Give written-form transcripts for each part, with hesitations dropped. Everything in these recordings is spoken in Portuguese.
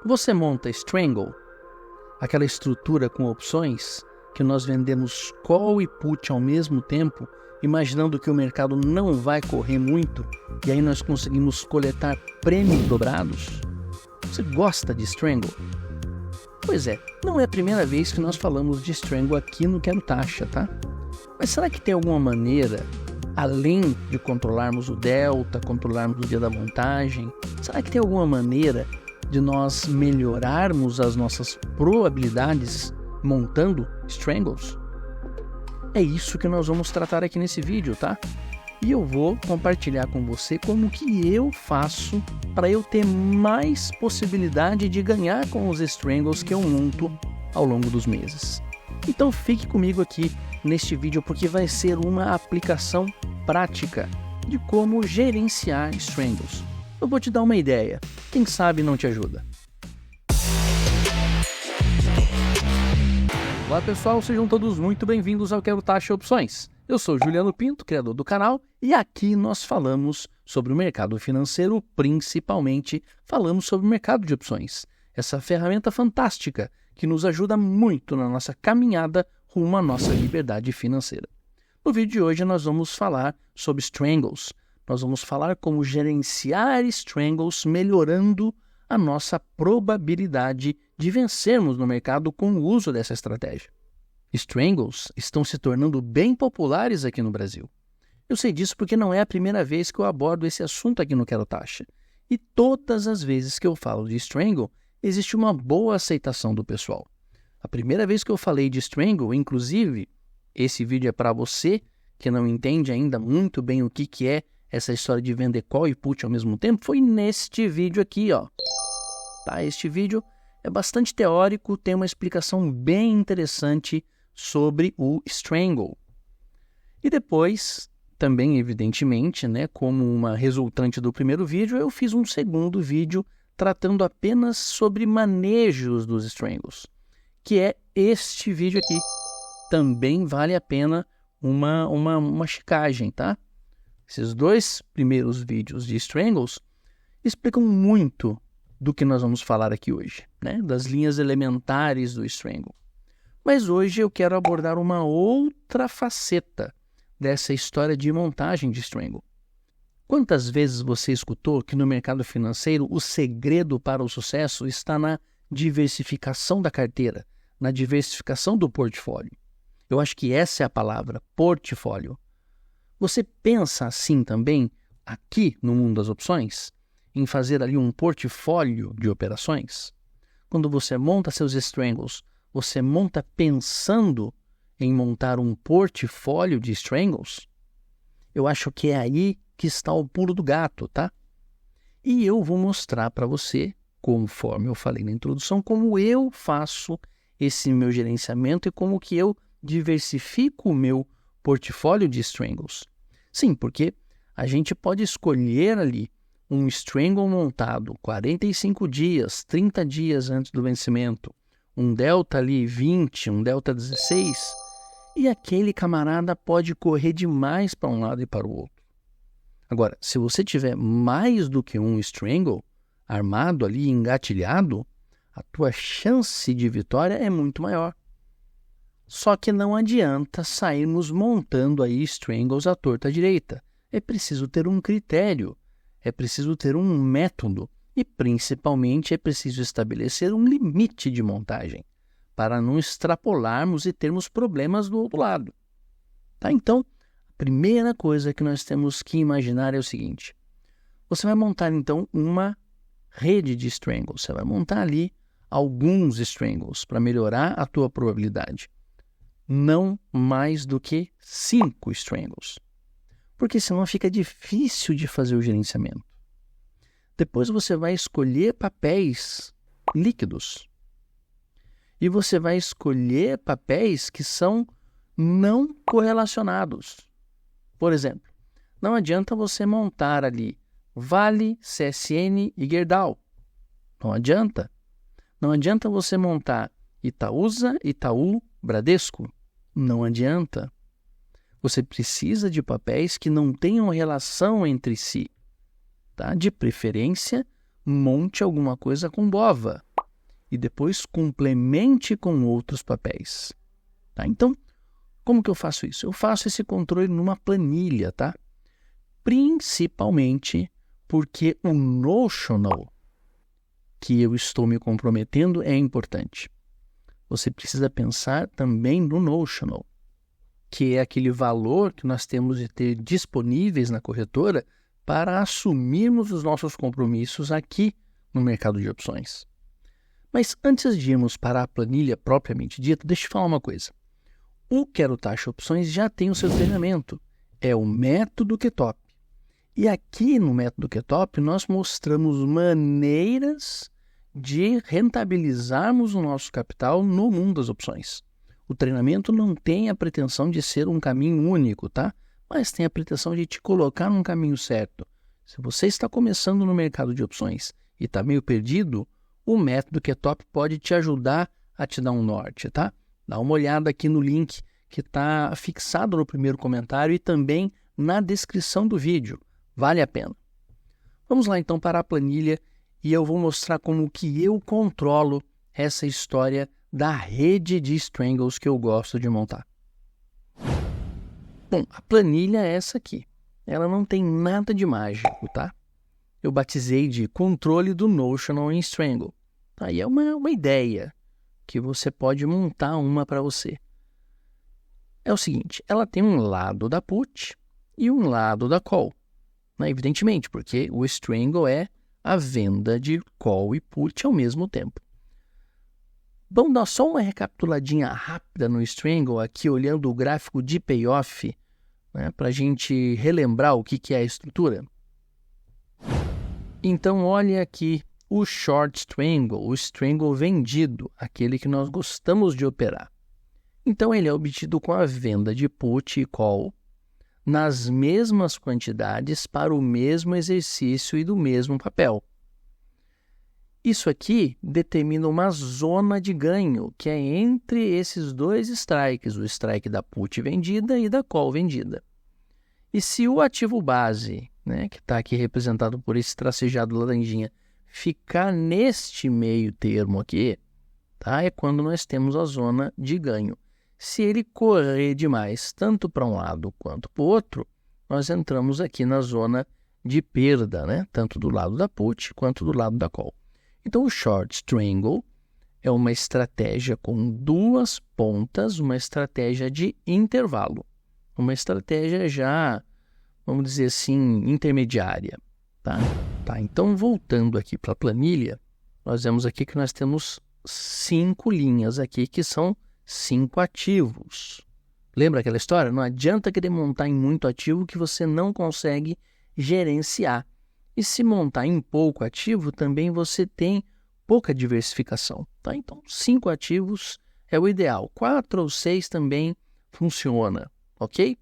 Você monta Strangle, aquela estrutura com opções que nós vendemos call e put ao mesmo tempo, imaginando que o mercado não vai correr muito e aí nós conseguimos coletar prêmios dobrados? Você gosta de Strangle? Pois é, não é a primeira vez que nós falamos de Strangle aqui no Quero Taxa, tá? Mas será que tem alguma maneira, além de controlarmos o delta, controlarmos o dia da montagem, será que tem alguma maneira de nós melhorarmos as nossas probabilidades montando Strangles? É isso que nós vamos tratar aqui nesse vídeo, tá? E eu vou compartilhar com você como que eu faço para eu ter mais possibilidade de ganhar com os Strangles que eu monto ao longo dos meses. Então fique comigo aqui neste vídeo porque vai ser uma aplicação prática de como gerenciar Strangles. Eu vou te dar uma ideia, quem sabe não te ajuda. Olá pessoal, sejam todos muito bem-vindos ao Quero Taxa Opções. Eu sou Juliano Pinto, criador do canal, e aqui nós falamos sobre o mercado financeiro, principalmente falamos sobre o mercado de opções. Essa ferramenta fantástica que nos ajuda muito na nossa caminhada rumo à nossa liberdade financeira. No vídeo de hoje nós vamos falar sobre Strangles. Nós vamos falar como gerenciar Strangles melhorando a nossa probabilidade de vencermos no mercado com o uso dessa estratégia. Strangles estão se tornando bem populares aqui no Brasil. Eu sei disso porque não é a primeira vez que eu abordo esse assunto aqui no Quero Taxa. E todas as vezes que eu falo de Strangle, existe uma boa aceitação do pessoal. A primeira vez que eu falei de Strangle, inclusive, esse vídeo é para você que não entende ainda muito bem o que é essa história de vender call e put ao mesmo tempo, foi neste vídeo aqui, ó. Tá? Este vídeo é bastante teórico, tem uma explicação bem interessante sobre o Strangle. E depois, também evidentemente, né, como uma resultante do primeiro vídeo, eu fiz um segundo vídeo tratando apenas sobre manejos dos Strangles, que é este vídeo aqui. Também vale a pena uma checagem, tá? Esses dois primeiros vídeos de Strangles explicam muito do que nós vamos falar aqui hoje, né? Das linhas elementares do Strangle. Mas hoje eu quero abordar uma outra faceta dessa história de montagem de Strangle. Quantas vezes você escutou que no mercado financeiro o segredo para o sucesso está na diversificação da carteira, na diversificação do portfólio? Eu acho que essa é a palavra, portfólio. Você pensa assim também, aqui no mundo das opções, em fazer ali um portfólio de operações? Quando você monta seus Strangles, você monta pensando em montar um portfólio de Strangles? Eu acho que é aí que está o pulo do gato, tá? E eu vou mostrar para você, conforme eu falei na introdução, como eu faço esse meu gerenciamento e como que eu diversifico o meu portfólio de Strangles. Sim, porque a gente pode escolher ali um Strangle montado 45 dias, 30 dias antes do vencimento, um delta ali 20, um delta 16, e aquele camarada pode correr demais para um lado e para o outro. Agora, se você tiver mais do que um Strangle armado ali, engatilhado, a tua chance de vitória é muito maior. Só que não adianta sairmos montando aí Strangles à torta à direita. É preciso ter um critério, é preciso ter um método e, principalmente, é preciso estabelecer um limite de montagem para não extrapolarmos e termos problemas do outro lado. Tá? Então, a primeira coisa que nós temos que imaginar é o seguinte. Você vai montar, então, uma rede de Strangles. Você vai montar ali alguns Strangles para melhorar a tua probabilidade. Não mais do que 5 Strangles. Porque senão fica difícil de fazer o gerenciamento. Depois você vai escolher papéis líquidos. E você vai escolher papéis que são não correlacionados. Por exemplo, não adianta você montar ali Vale, CSN e Gerdau. Não adianta. Não adianta você montar Itaúsa, Itaú, Bradesco. Não adianta. Você precisa de papéis que não tenham relação entre si. Tá? De preferência, monte alguma coisa com BOVA. e depois complemente com outros papéis. Tá? Então, como que eu faço isso? Eu faço esse controle numa planilha, tá? Principalmente porque o notional que eu estou me comprometendo é importante. Você precisa pensar também no notional, que é aquele valor que nós temos de ter disponíveis na corretora para assumirmos os nossos compromissos aqui no mercado de opções. Mas antes de irmos para a planilha propriamente dita, deixa eu falar uma coisa. O Quero Taxa Opções já tem o seu treinamento, é o método QTOP. E aqui no método QTOP nós mostramos maneiras de rentabilizarmos o nosso capital no mundo das opções. O treinamento não tem a pretensão de ser um caminho único, tá? Mas tem a pretensão de te colocar num caminho certo. Se você está começando no mercado de opções e está meio perdido, o método QTOP pode te ajudar a te dar um norte, tá? Dá uma olhada aqui no link que está fixado no primeiro comentário e também na descrição do vídeo. Vale a pena. Vamos lá então para a planilha e eu vou mostrar como que eu controlo essa história da rede de strangles que eu gosto de montar. Bom, a planilha é essa aqui. Ela não tem nada de mágico, tá? Eu batizei de controle do notional em strangle. Aí é uma ideia que você pode montar uma para você. É o seguinte, ela tem um lado da put e um lado da call. Né? Evidentemente, porque o strangle é a venda de call e put ao mesmo tempo. Vamos dar só uma recapituladinha rápida no strangle, aqui olhando o gráfico de payoff, né, para a gente relembrar o que é a estrutura. Então, olha aqui o short strangle, o strangle vendido, aquele que nós gostamos de operar. Então, ele é obtido com a venda de put e call nas mesmas quantidades para o mesmo exercício e do mesmo papel. Isso aqui determina uma zona de ganho, que é entre esses dois strikes, o strike da put vendida e da call vendida. E se o ativo base, né, que está aqui representado por esse tracejado laranjinha, ficar neste meio termo aqui, tá, é quando nós temos a zona de ganho. Se ele correr demais, tanto para um lado quanto para o outro, nós entramos aqui na zona de perda, né, tanto do lado da put quanto do lado da call. Então, o short strangle é uma estratégia com duas pontas, uma estratégia de intervalo, uma estratégia já, vamos dizer assim, intermediária. Tá? Então, voltando aqui para a planilha, nós vemos aqui que nós temos 5 linhas aqui, que são 5 ativos. Lembra aquela história? Não adianta querer montar em muito ativo que você não consegue gerenciar. E se montar em pouco ativo, também você tem pouca diversificação. Tá? Então, 5 ativos é o ideal. 4 ou 6 também funciona, ok?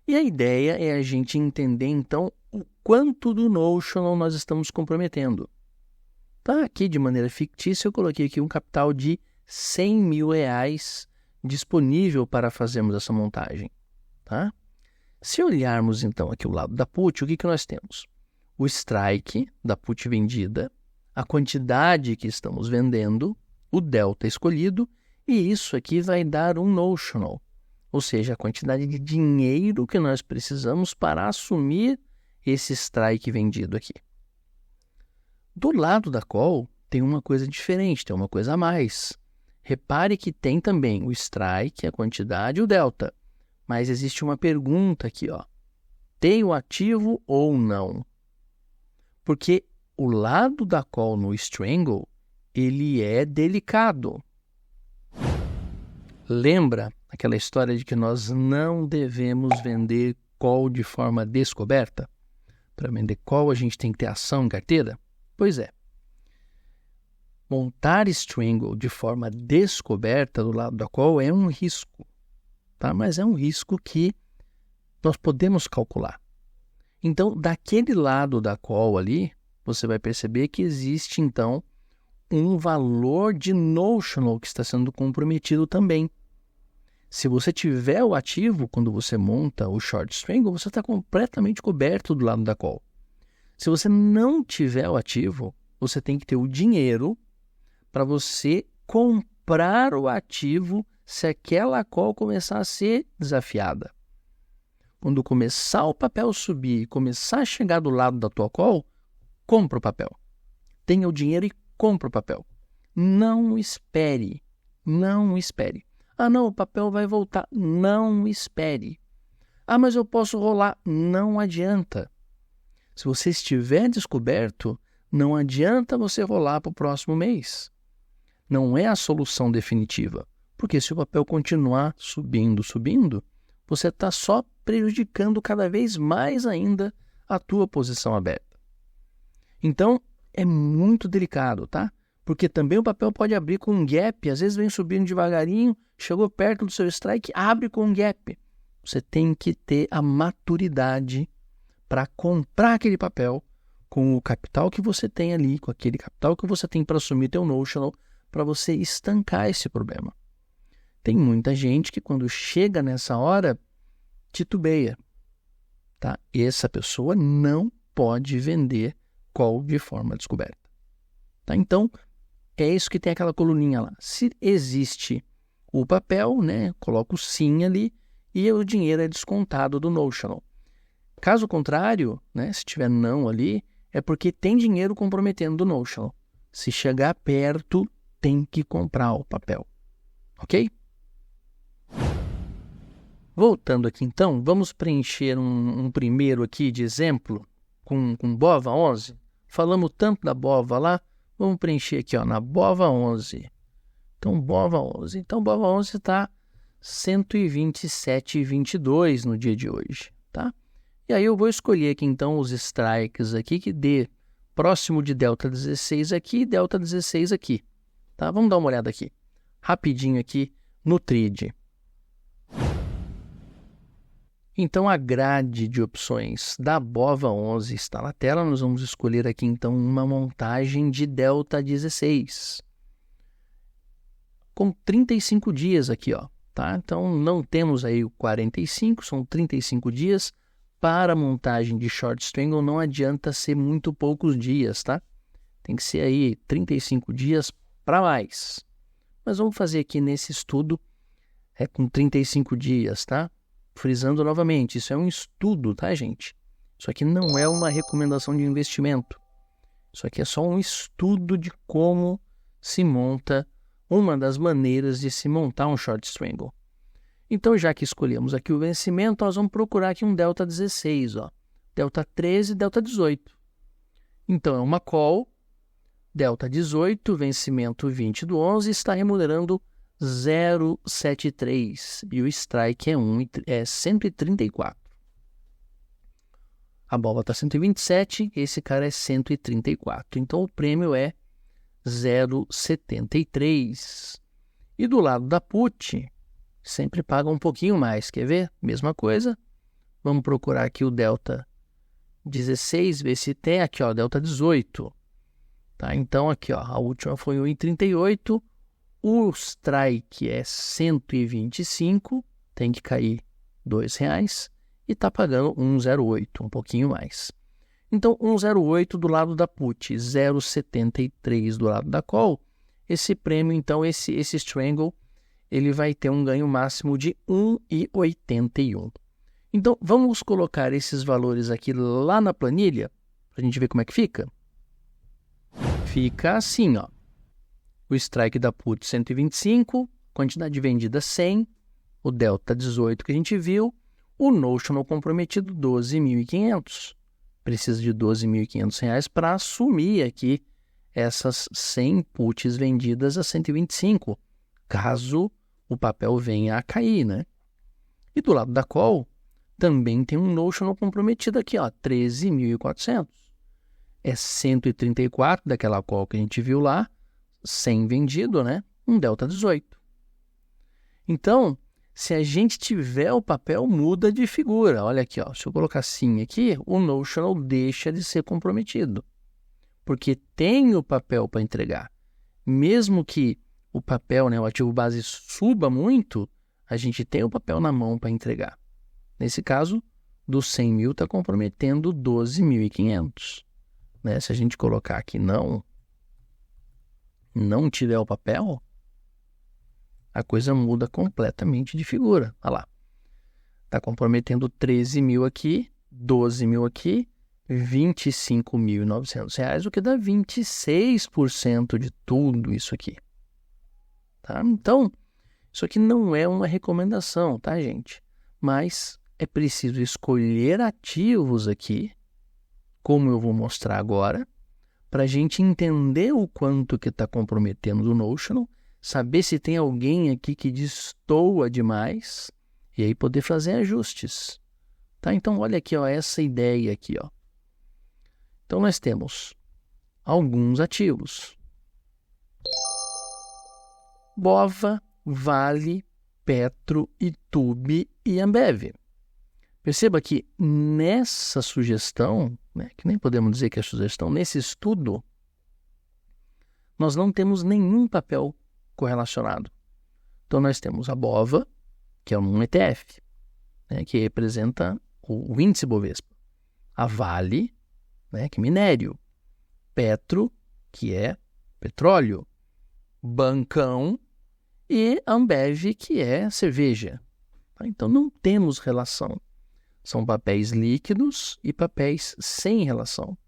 E a ideia é a gente entender, então, o quanto do notional nós estamos comprometendo. Tá? Aqui, de maneira fictícia, eu coloquei aqui um capital de R$100 mil disponível para fazermos essa montagem. Tá? Se olharmos, então, aqui o lado da put, o que nós temos? O strike da put vendida, a quantidade que estamos vendendo, o delta escolhido, e isso aqui vai dar um notional, ou seja, a quantidade de dinheiro que nós precisamos para assumir esse strike vendido aqui. Do lado da call, tem uma coisa diferente, tem uma coisa a mais. Repare que tem também o strike, a quantidade e o delta, mas existe uma pergunta aqui, ó. Tem o ativo ou não? Porque o lado da call no strangle, ele é delicado. Lembra aquela história de que nós não devemos vender call de forma descoberta? Para vender call, a gente tem que ter ação em carteira? Pois é. Montar strangle de forma descoberta do lado da call é um risco, tá? Mas é um risco que nós podemos calcular. Então, daquele lado da call ali, você vai perceber que existe, então, um valor de notional que está sendo comprometido também. Se você tiver o ativo, quando você monta o short strangle, você está completamente coberto do lado da call. Se você não tiver o ativo, você tem que ter o dinheiro para você comprar o ativo se aquela call começar a ser desafiada. Quando começar o papel subir e começar a chegar do lado da tua call, compra o papel. Tenha o dinheiro e compra o papel. Não espere. Não espere. Ah, não, o papel vai voltar. Não espere. Ah, mas eu posso rolar. Não adianta. Se você estiver descoberto, não adianta você rolar para o próximo mês. Não é a solução definitiva. Porque se o papel continuar subindo, você está só prejudicando cada vez mais ainda a tua posição aberta. Então, é muito delicado, tá? Porque também o papel pode abrir com um gap, às vezes vem subindo devagarinho, chegou perto do seu strike, abre com um gap. Você tem que ter a maturidade para comprar aquele papel com o capital que você tem ali, com aquele capital que você tem para assumir teu notional, para você estancar esse problema. Tem muita gente que quando chega nessa hora, titubeia, tá? E essa pessoa não pode vender call de forma descoberta, tá? Então, é isso que tem aquela coluninha lá. Se existe o papel, né, coloca o sim ali e o dinheiro é descontado do notional. Caso contrário, né, se tiver não ali, é porque tem dinheiro comprometendo do notional. Se chegar perto, tem que comprar o papel, ok? Voltando aqui então, vamos preencher um primeiro aqui de exemplo com BOVA 11. Falamos tanto da BOVA lá, vamos preencher aqui ó, na BOVA 11. Então, BOVA 11. Então, BOVA 11 está 127,22 no dia de hoje, tá? E aí eu vou escolher aqui então os strikes aqui que dê próximo de delta 16 aqui e delta 16 aqui, tá? Vamos dar uma olhada aqui, rapidinho aqui no TRID. Então, a grade de opções da BOVA 11 está na tela. Nós vamos escolher aqui, então, uma montagem de delta 16. Com 35 dias aqui, ó, tá? Então, não temos aí o 45, são 35 dias. Para a montagem de short strangle, não adianta ser muito poucos dias, tá? Tem que ser aí 35 dias para mais. Mas vamos fazer aqui nesse estudo, com 35 dias, tá? Frisando novamente, isso é um estudo, tá, gente? Isso aqui não é uma recomendação de investimento. Isso aqui é só um estudo de como se monta, uma das maneiras de se montar um short strangle. Então, já que escolhemos aqui o vencimento, nós vamos procurar aqui um delta 16, ó. Delta 13 e delta 18. Então, é uma call, delta 18, vencimento 20 do 11, está remunerando 0,73 e o strike é 134. A bola está 127, esse cara é 134. Então, o prêmio é 0,73. E do lado da put, sempre paga um pouquinho mais. Quer ver? Mesma coisa. Vamos procurar aqui o delta 16, ver se tem aqui, ó, delta 18. Tá? Então, aqui, ó, a última foi 1,38. O strike é 125, tem que cair R$2 e está pagando 1,08, um pouquinho mais. Então, 1,08 do lado da put, 0,73 do lado da call. Esse prêmio, então, esse strangle, ele vai ter um ganho máximo de 1,81. Então, vamos colocar esses valores aqui lá na planilha, para a gente ver como é que fica. Fica assim, ó. O strike da put 125, quantidade vendida 100, o delta 18 que a gente viu, o notional comprometido 12.500. Precisa de R$12.500 para assumir aqui essas 100 puts vendidas a 125, caso o papel venha a cair, né? E do lado da call, também tem um notional comprometido aqui, ó, 13.400. É 134 daquela call que a gente viu lá, 100 vendido, né? Um delta 18. Então, se a gente tiver o papel, muda de figura. Olha aqui, ó, se eu colocar sim aqui, o notional deixa de ser comprometido, porque tem o papel para entregar. Mesmo que o papel, né, o ativo base suba muito, a gente tem o papel na mão para entregar. Nesse caso, dos 100 mil está comprometendo 12.500. Né? Se a gente colocar aqui não, não tiver o papel, a coisa muda completamente de figura. Olha lá. Está comprometendo 13 mil aqui, 12 mil aqui, R$ 25.900, o que dá 26% de tudo isso aqui. Tá? Então, isso aqui não é uma recomendação, tá, gente? Mas é preciso escolher ativos aqui, como eu vou mostrar agora, para a gente entender o quanto que está comprometendo o Notional, saber se tem alguém aqui que destoa demais e aí poder fazer ajustes. Tá? Então, olha aqui, ó, essa ideia aqui. Ó. Então, nós temos alguns ativos. Bova, Vale, Petro, Itube e Ambev. Perceba que nessa sugestão, né, que nem podemos dizer que é sugestão, nesse estudo, nós não temos nenhum papel correlacionado. Então, nós temos a Bova, que é um ETF, né, que representa o índice Bovespa. A Vale, né, que é minério. Petro, que é petróleo. Bancão e Ambev, que é cerveja. Então, não temos relação. São papéis líquidos e papéis sem relação.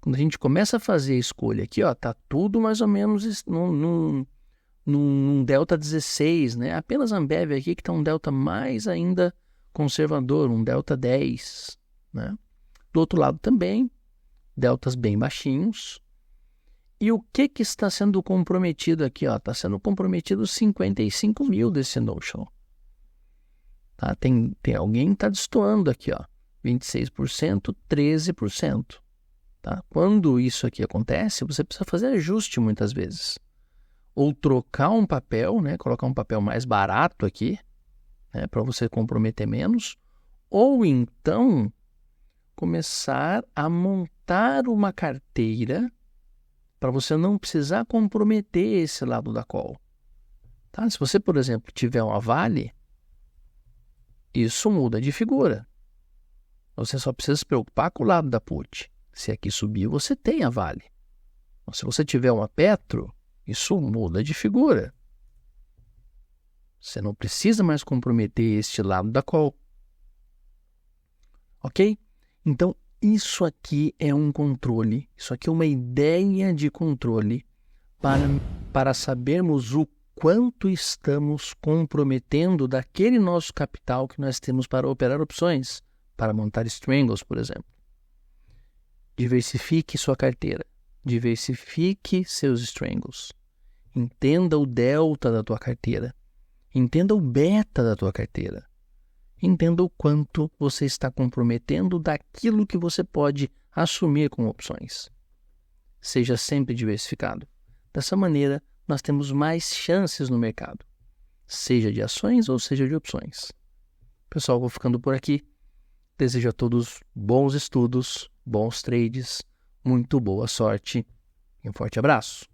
Quando a gente começa a fazer a escolha aqui, está tudo mais ou menos num delta 16, né? Apenas a Ambev aqui que está um delta mais ainda conservador, um delta 10. Né? Do outro lado também, deltas bem baixinhos. E o que está sendo comprometido aqui? Está sendo comprometido 55 mil desse notional. Tá? Tem alguém que está destoando aqui, 26%, 13%. Tá? Quando isso aqui acontece, você precisa fazer ajuste muitas vezes. Ou trocar um papel, né? Colocar um papel mais barato aqui, né? Para você comprometer menos. Ou então, começar a montar uma carteira para você não precisar comprometer esse lado da call. Tá? Se você, por exemplo, tiver uma Vale, isso muda de figura. Você só precisa se preocupar com o lado da put. Se aqui subir, você tem a Vale. Se você tiver uma Petro, isso muda de figura. Você não precisa mais comprometer este lado da call. Ok? Então, isso aqui é um controle. Isso aqui é uma ideia de controle para sabermos o quanto estamos comprometendo daquele nosso capital que nós temos para operar opções, para montar strangles, por exemplo. Diversifique sua carteira. Diversifique seus strangles. Entenda o delta da tua carteira. Entenda o beta da tua carteira. Entenda o quanto você está comprometendo daquilo que você pode assumir com opções. Seja sempre diversificado. Dessa maneira, nós temos mais chances no mercado, seja de ações ou seja de opções. Pessoal, vou ficando por aqui. Desejo a todos bons estudos, bons trades, muito boa sorte e um forte abraço.